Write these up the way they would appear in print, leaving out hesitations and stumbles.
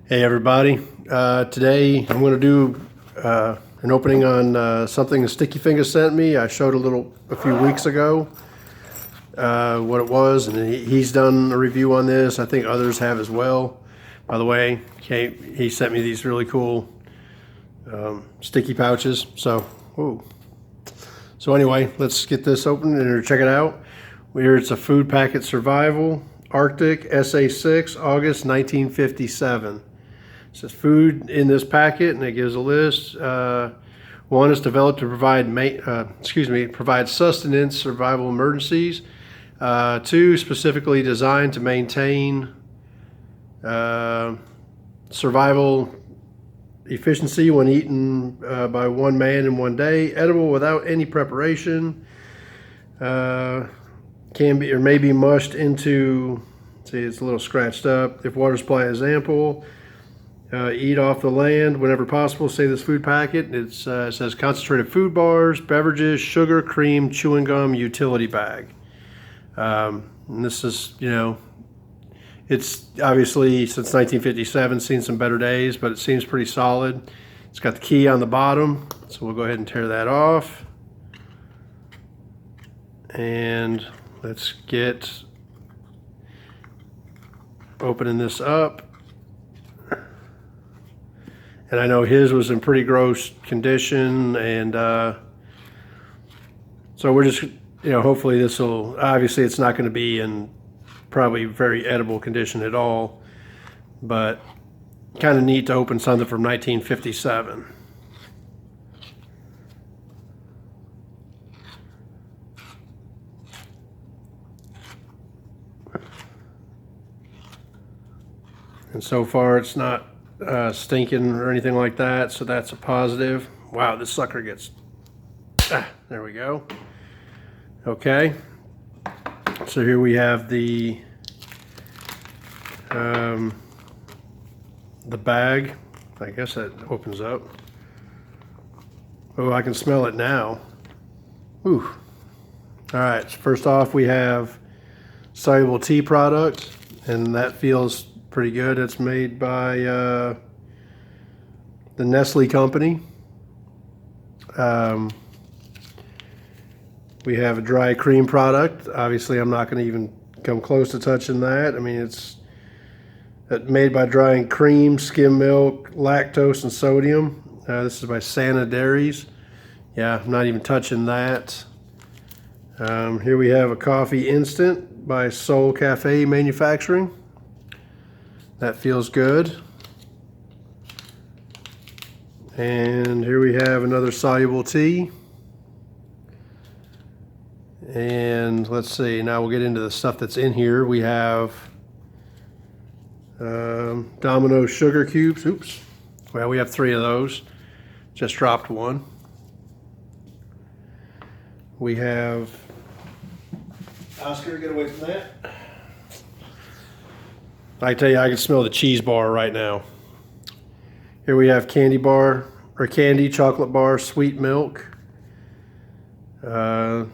Hey everybody, today I'm going to do an opening on something that Stickyfingaz sent me. I showed a few weeks ago what it was, and he's done a review on this. I think others have as well. By the way, he sent me these really cool sticky pouches. So anyway, let's get this open and check it out. Here it's a food packet survival, Arctic SA-6, August 1957. It says food in this packet, and it gives a list. One is developed to provide sustenance, survival emergencies. Two, specifically designed to maintain survival efficiency when eaten by one man in one day. Edible without any preparation. Can be or may be mushed into. See, it's a little scratched up. If water supply is ample. Eat off the land whenever possible. Say this food packet. It says concentrated food bars, beverages, sugar, cream, chewing gum, utility bag. And this is, it's obviously since 1957 seen some better days, but it seems pretty solid. It's got the key on the bottom, so we'll go ahead and tear that off. And let's get opening this up. And I know his was in pretty gross condition, and so we're just, hopefully this will, obviously it's not going to be in probably very edible condition at all, but kind of neat to open something from 1957. And so far it's not stinking or anything like that, so that's a positive. Wow, this sucker gets, there we go. Okay, so here we have the bag. I guess that opens up. Oh, I can smell it now. Ooh. All right, so first off we have soluble tea product, and that feels pretty good. It's made by the Nestle company. We have a dry cream product. Obviously I'm not going to even come close to touching that. I mean, it's made by drying cream, skim milk, lactose, and sodium. This is by Santa Dairies. Yeah, I'm not even touching that. Here we have a coffee instant by Soul Cafe Manufacturing. That feels good. And here we have another soluble tea. And let's see, now we'll get into the stuff that's in here. We have Domino sugar cubes. Oops. Well, we have 3 of those. Just dropped one. We have, Oscar, get away from that. I tell you, I can smell the cheese bar right now. Here we have candy bar, or candy, chocolate bar, sweet milk. And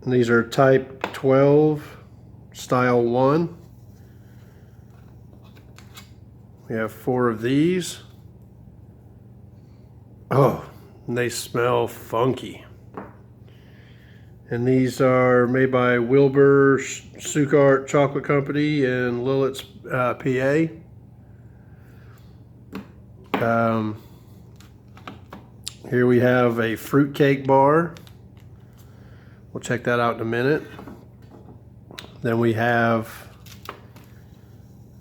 these are type 12, style 1. We have 4 of these. Oh, and they smell funky. And these are made by Wilbur Sukart Chocolate Company in Lillits, PA. Here we have a fruitcake bar. We'll check that out in a minute. Then we have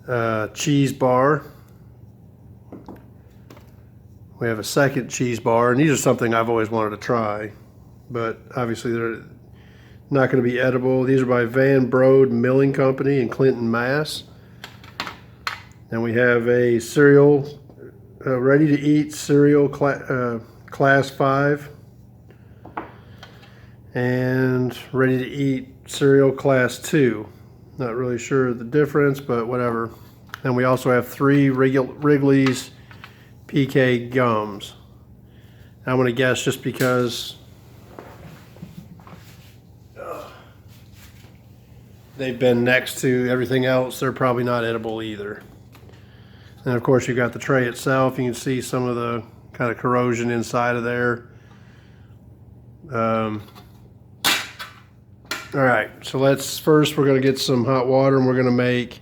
a cheese bar. We have a second cheese bar, and these are something I've always wanted to try, but obviously they're not going to be edible. These are by Van Brode Milling Company in Clinton, Mass. And we have a cereal, ready-to-eat cereal class 5, and ready-to-eat cereal class 2. Not really sure the difference, but whatever. And we also have 3 Wrigley's PK gums. I'm going to guess, just because they've been next to everything else, they're probably not edible either. And of course you got the tray itself. You can see some of the kind of corrosion inside of there. All right, so we're going to get some hot water, and we're going to make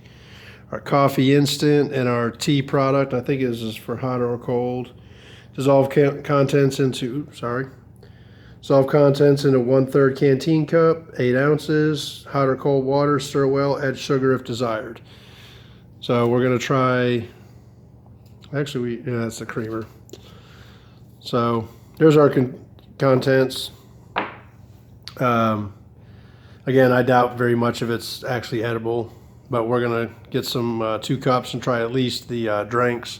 our coffee instant and our tea product. I think this is for hot or cold. Dissolve contents into 1/3 canteen cup, 8 ounces, hot or cold water, stir well, add sugar if desired. So we're going to try, actually, that's the creamer. So there's our contents. Again, I doubt very much if it's actually edible, but we're going to get some 2 cups and try at least the drinks,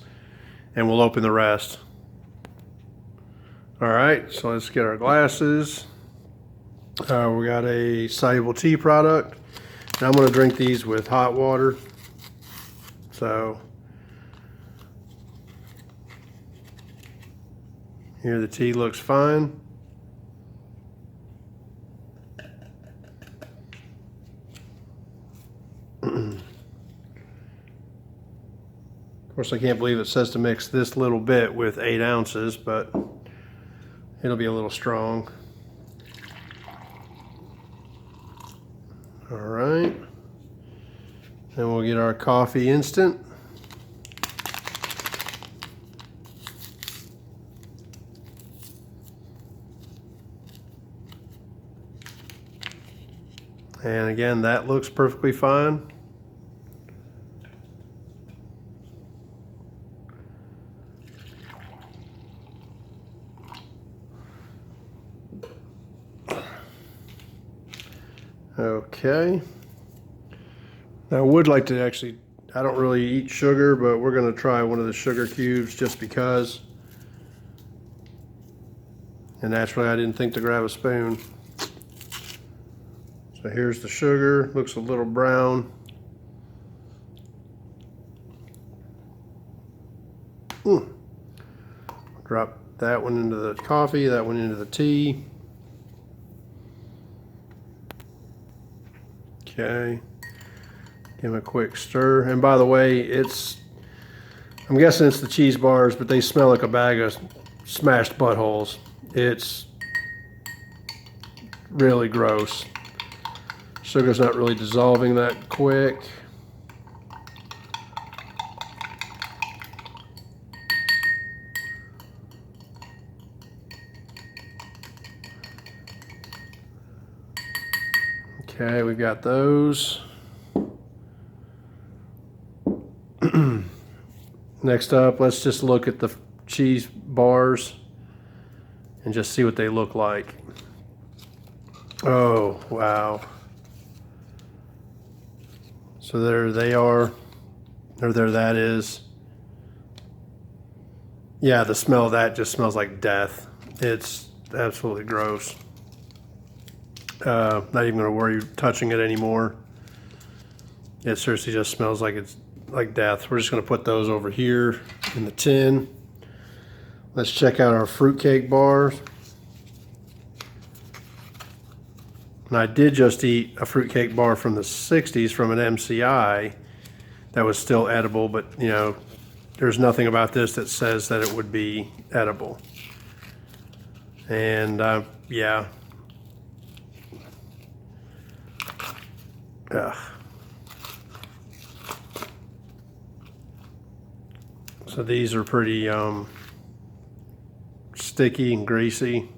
and we'll open the rest. All right, so let's get our glasses. We got a soluble tea product, and I'm going to drink these with hot water. So here the tea looks fine. Of course, I can't believe it says to mix this little bit with 8 ounces, but it'll be a little strong. All right. Then we'll get our coffee instant. And again, that looks perfectly fine. Okay. Now I would like to actually, I don't really eat sugar, but we're going to try one of the sugar cubes just because. And naturally I didn't think to grab a spoon. So here's the sugar, looks a little brown. Drop that one into the coffee, that one into the tea. Okay, give them a quick stir. And by the way, I'm guessing it's the cheese bars, but they smell like a bag of smashed buttholes. It's really gross. Sugar's not really dissolving that quick. Okay, we've got those. Next up, let's just look at the cheese bars and just see what they look like. Oh, wow. So there they are, or there that is. Yeah, the smell of that just smells like death. It's absolutely gross. Not even going to worry touching it anymore. It seriously just smells like it's like death. We're just going to put those over here in the tin. Let's check out our fruitcake bars. And I did just eat a fruitcake bar from the 60s from an MCI that was still edible, but you know, there's nothing about this that says that it would be edible. And yeah. Ugh. So these are pretty sticky and greasy.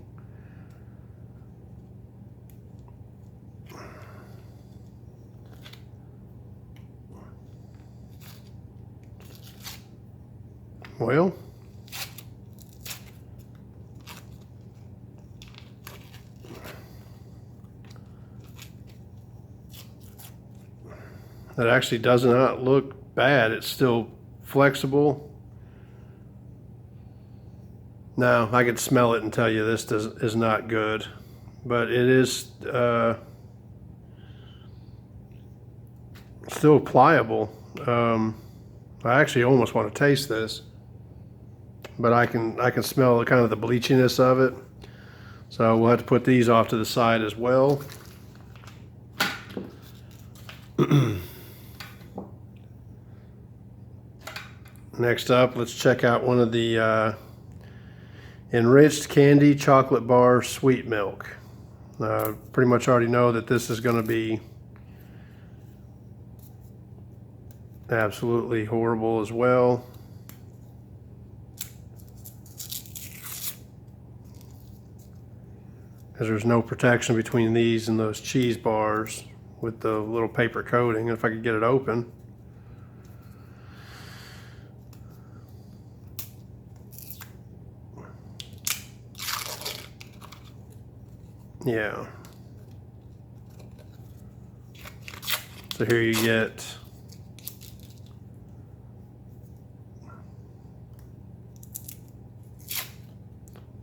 Well, that actually does not look bad. It's still flexible. Now, I could smell it and tell you this is not good, but it is still pliable. I actually almost want to taste this, but I can smell kind of the bleachiness of it. So we'll have to put these off to the side as well. Next up, let's check out one of the enriched candy chocolate bar sweet milk. Pretty much already know that this is going to be absolutely horrible as well. Because there's no protection between these and those cheese bars with the little paper coating. If I could get it open. Yeah. So here you get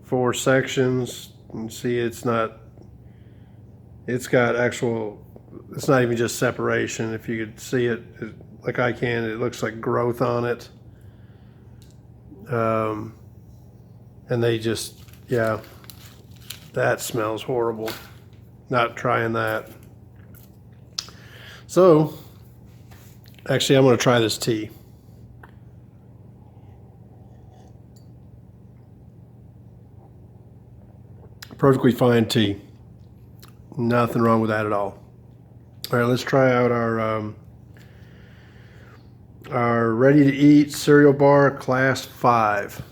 4 sections. You can see it's got actual, it's not even just separation. If you could see it like I can, it looks like growth on it. And they just, yeah, that smells horrible. Not trying that. So, actually I'm going to try this tea. Perfectly fine tea. Nothing wrong with that at all. All right, let's try out our ready-to-eat cereal bar class 5.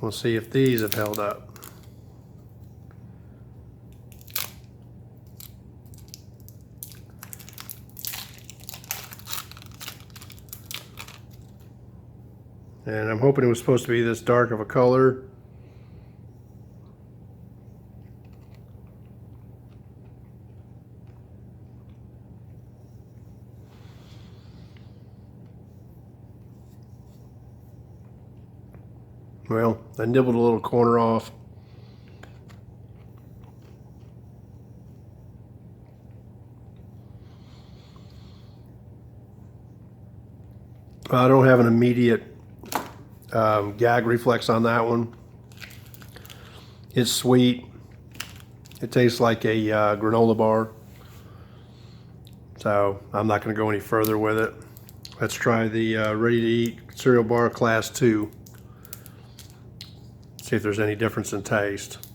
We'll see if these have held up. And I'm hoping it was supposed to be this dark of a color. Well, I nibbled a little corner off. I don't have an immediate gag reflex on that one. It's sweet. It tastes like a granola bar. So I'm not going to go any further with it. Let's try the ready-to-eat cereal bar class 2. See if there's any difference in taste.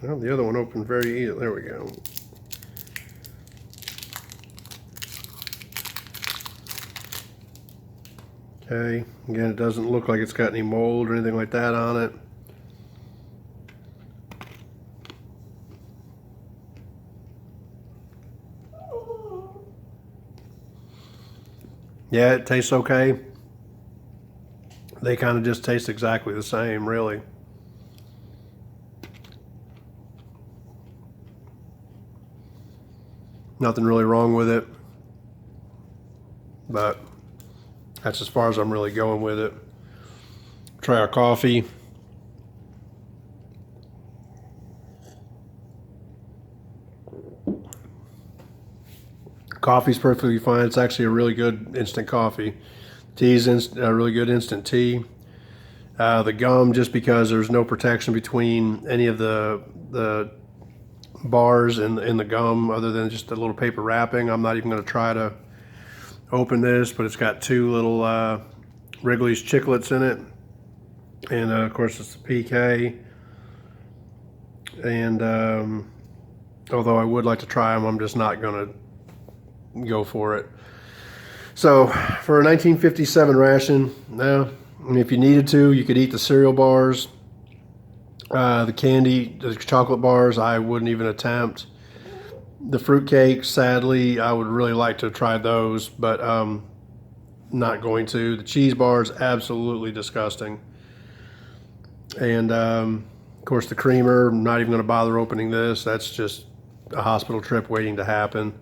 Well, the other one opened very easy. There we go. Okay, again, it doesn't look like it's got any mold or anything like that on it. Yeah, it tastes okay. They kind of just taste exactly the same, really. Nothing really wrong with it, but that's as far as I'm really going with it. Try our coffee. Coffee's perfectly fine. It's actually a really good instant coffee. Tea's a really good instant tea. The gum, just because there's no protection between any of the bars and the gum other than just a little paper wrapping. I'm not even going to try to open this, but it's got 2 little Wrigley's chiclets in it. And of course it's the PK. And although I would like to try them, I'm just not going to go for it. So for a 1957 ration, now, I mean, if you needed to, you could eat the cereal bars, the candy, the chocolate bars. I wouldn't even attempt. The fruitcake, sadly, I would really like to try those, but not going to. The cheese bars, absolutely disgusting. And of course the creamer, I'm not even going to bother opening this. That's just a hospital trip waiting to happen.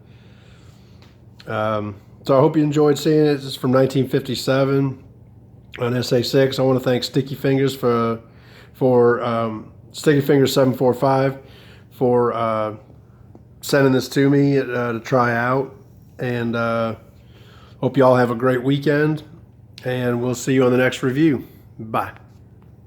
So I hope you enjoyed seeing it. This is from 1957 on SA-6. I want to thank Stickyfingaz for Stickyfingaz 745 for sending this to me to try out. And hope you all have a great weekend. and we'll see you on the next review. Bye.